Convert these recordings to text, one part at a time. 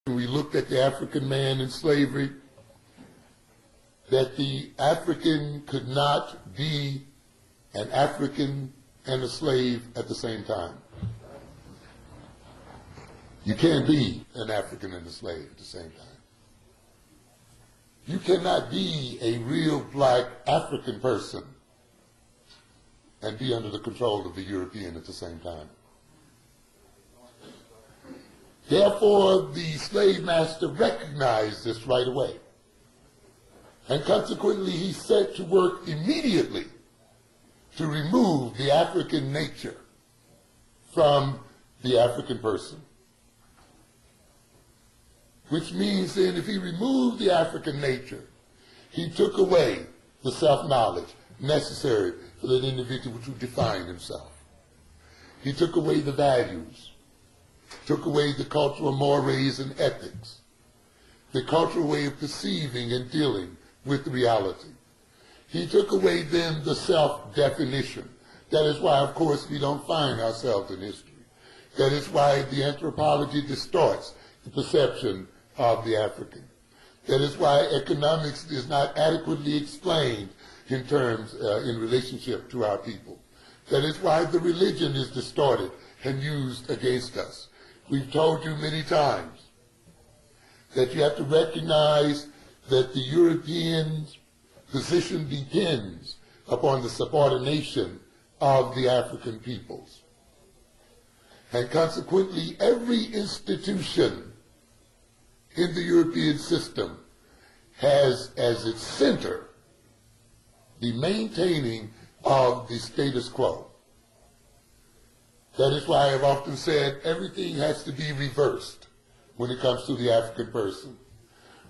we looked at the African man in slavery, that the African could not be an African and a slave at the same time. You can't be an African and a slave at the same time. You cannot be a real black African person and be under the control of the European at the same time. Therefore, the slave master recognized this right away. And consequently, he set to work immediately to remove the African nature from the African person. Which means then if he removed the African nature, he took away the self-knowledge necessary for that individual to define himself. He took away the values, took away the cultural mores and ethics, the cultural way of perceiving and dealing with reality. He took away then the self-definition. That is why, of course, we don't find ourselves in history. That is why the anthropology distorts the perception of the African. That is why economics is not adequately explained in terms, in relationship to our people. That is why the religion is distorted and used against us. We've told you many times that you have to recognize that the European's position depends upon the subordination of the African peoples. And consequently, every institution in the European system has as its center the maintaining of the status quo. That is why I've often said everything has to be reversed when it comes to the African person.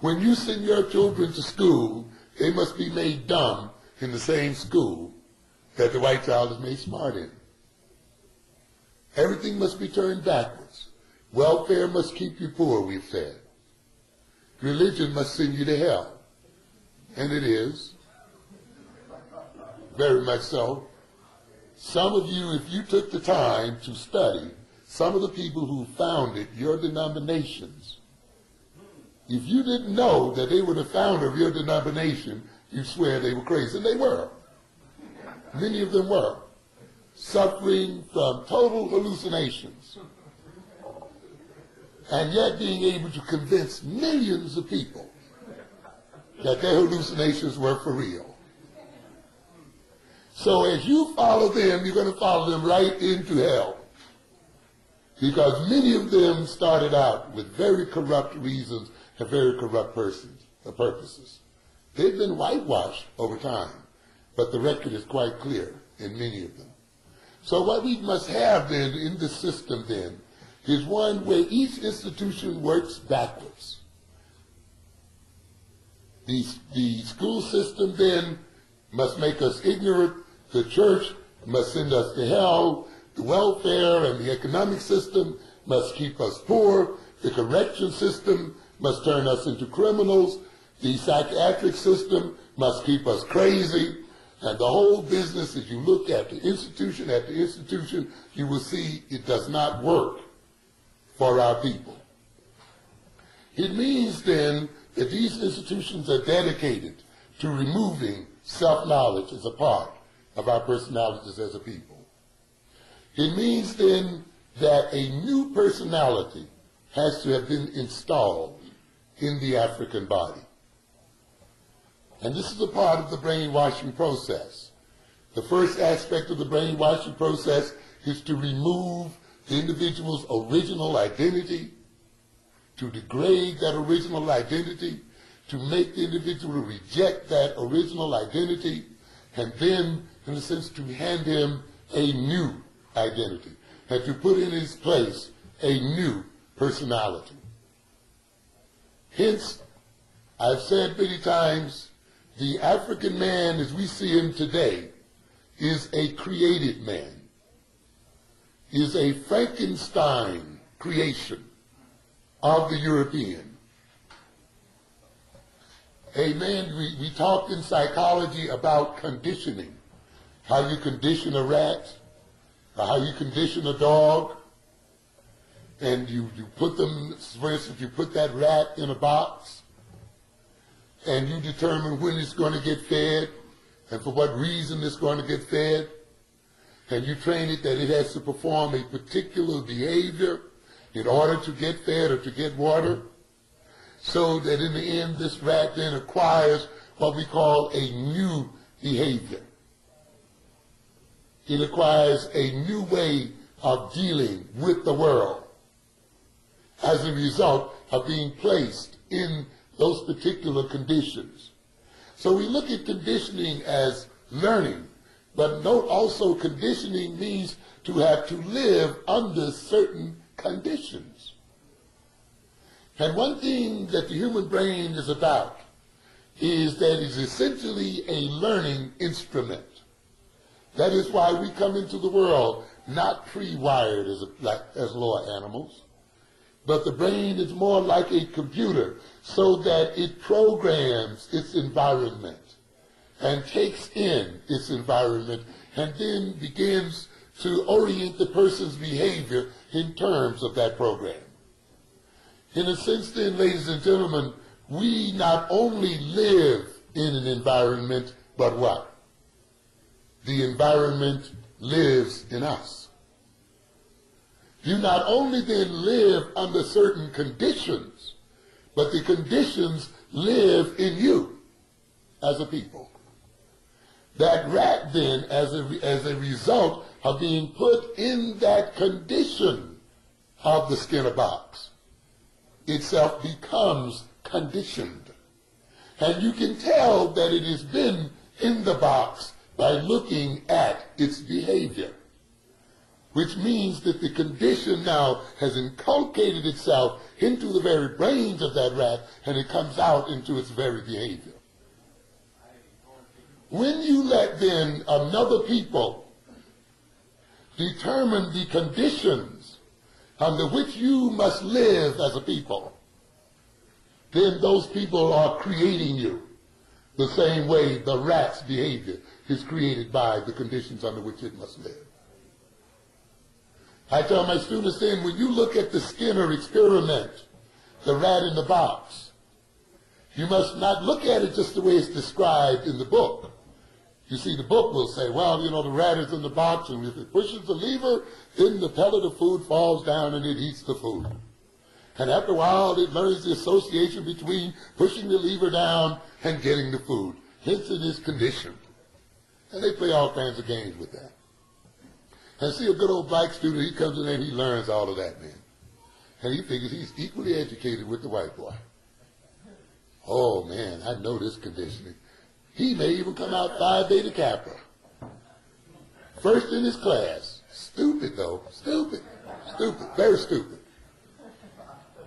When you send your children to school, they must be made dumb in the same school that the white child is made smart in. Everything must be turned backwards. Welfare must keep you poor, we've said. Religion must send you to hell. And it is. Very much so. Some of you, if you took the time to study some of the people who founded your denominations, if you didn't know that they were the founder of your denomination, you'd swear they were crazy. And they were. Many of them were. Suffering from total hallucinations. And yet being able to convince millions of people that their hallucinations were for real. So as you follow them, you're going to follow them right into hell. Because many of them started out with very corrupt reasons and very corrupt purposes. They've been whitewashed over time, but the record is quite clear in many of them. So what we must have then in the system then is one where each institution works backwards. The school system then must make us ignorant. The church must send us to hell. The welfare and the economic system must keep us poor. The correction system must turn us into criminals. The psychiatric system must keep us crazy. And the whole business, as you look at the institution after institution, you will see it does not work for our people. It means then that these institutions are dedicated to removing self-knowledge as a part of our personalities as a people. It means then that a new personality has to have been installed in the African body. And this is a part of the brainwashing process. The first aspect of the brainwashing process is to remove the individual's original identity, to degrade that original identity, to make the individual reject that original identity, and then, in a sense, to hand him a new identity, and to put in his place a new personality. Hence, I've said many times, the African man as we see him today is a created man, is a Frankenstein creation of the European. Amen. We talked in psychology about conditioning, how you condition a rat, or how you condition a dog. and you put them, for instance, you put that rat in a box, and you determine when it's going to get fed, and for what reason it's going to get fed, and you train it that it has to perform a particular behavior in order to get fed or to get water, so that in the end this rat then acquires what we call a new behavior. It acquires a new way of dealing with the world as a result of being placed in those particular conditions. So we look at conditioning as learning, but note also conditioning means to have to live under certain conditions. And one thing that the human brain is about is that it's essentially a learning instrument. That is why we come into the world not pre-wired as lower animals, but the brain is more like a computer, so that it programs its environment and takes in its environment and then begins to orient the person's behavior in terms of that program. In a sense then, ladies and gentlemen, we not only live in an environment, but what? The environment lives in us. You not only then live under certain conditions, but the conditions live in you as a people. That rat then, as a result of being put in that condition of the Skinner box, itself becomes conditioned. And you can tell that it has been in the box by looking at its behavior, which means that the condition now has inculcated itself into the very brains of that rat, and it comes out into its very behavior. When you let then another people determine the conditions under which you must live as a people, then those people are creating you the same way the rat's behavior is created by the conditions under which it must live. I tell my students then, when you look at the Skinner experiment, the rat in the box, you must not look at it just the way it's described in the book. You see, the book will say, well, you know, the rat is in the box, and if it pushes the lever, then the pellet of food falls down and it eats the food. And after a while, it learns the association between pushing the lever down and getting the food. Hence, it is conditioned. And they play all kinds of games with that. And see, a good old black student, he comes in there and he learns all of that, man. And he figures he's equally educated with the white boy. Oh, man, I know this conditioning. He may even come out Phi Beta Kappa. First in his class. Stupid, though. Stupid. Stupid. Very stupid.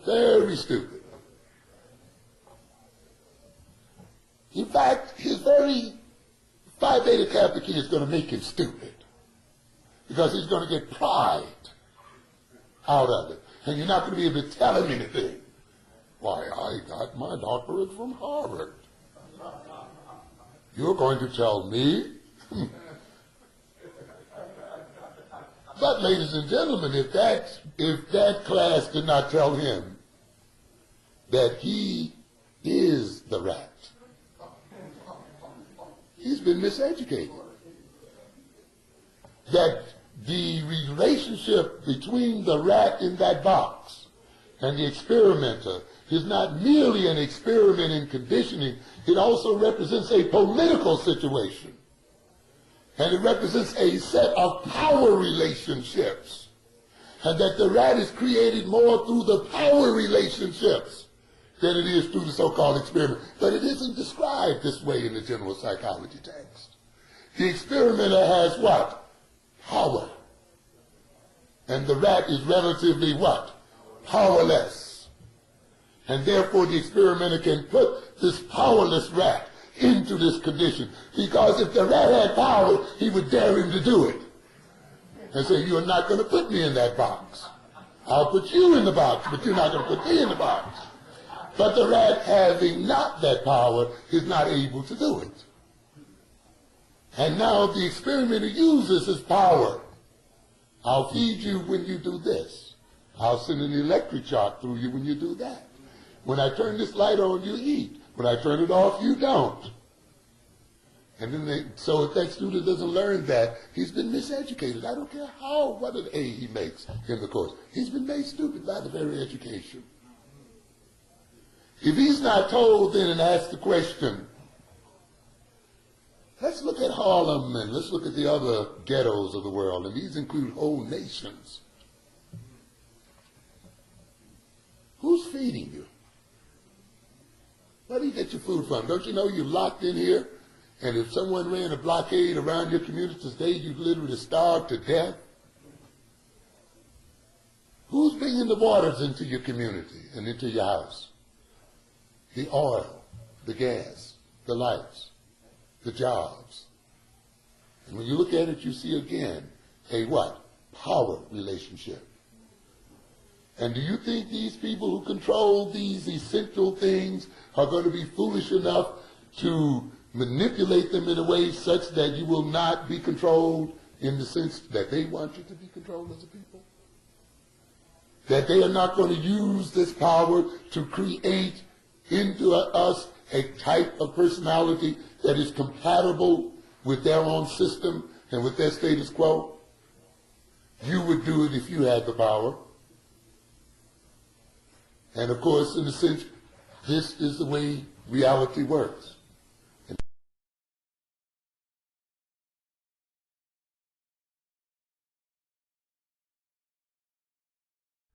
Very stupid. In fact, his very Phi Beta Kappa kid is going to make him stupid, because he's going to get pride out of it. And you're not going to be able to tell him anything. Why, I got my doctorate from Harvard. You're going to tell me? But, ladies and gentlemen, if that class did not tell him that he is the rat, he's been miseducated. That the relationship between the rat in that box and the experimenter is not merely an experiment in conditioning, it also represents a political situation. And it represents a set of power relationships. And that the rat is created more through the power relationships than it is through the so-called experiment. But it isn't described this way in the general psychology text. The experimenter has what? Power. And the rat is relatively what? Powerless. And therefore the experimenter can put this powerless rat into this condition. Because if the rat had power, he would dare him to do it. And say, you're not going to put me in that box. I'll put you in the box, but you're not going to put me in the box. But the rat, having not that power, is not able to do it. And now the experimenter uses his power. I'll feed you when you do this. I'll send an electric shock through you when you do that. When I turn this light on, you eat. When I turn it off, you don't. And then so if that student doesn't learn that, he's been miseducated. I don't care what an A he makes in the course. He's been made stupid by the very education. If he's not told then and asked the question, let's look at Harlem and let's look at the other ghettos of the world, and these include whole nations. Who's feeding you? Where do you get your food from? Don't you know you're locked in here? And if someone ran a blockade around your community today, you'd literally starve to death. Who's bringing the waters into your community and into your house? The oil, the gas, the lights, the jobs. And when you look at it, you see again a what? Power relationship. And do you think these people who control these essential things are going to be foolish enough to manipulate them in a way such that you will not be controlled in the sense that they want you to be controlled as a people? That they are not going to use this power to create into us a type of personality that is compatible with their own system and with their status quo? You would do it if you had the power. And of course, in a sense, this is the way reality works.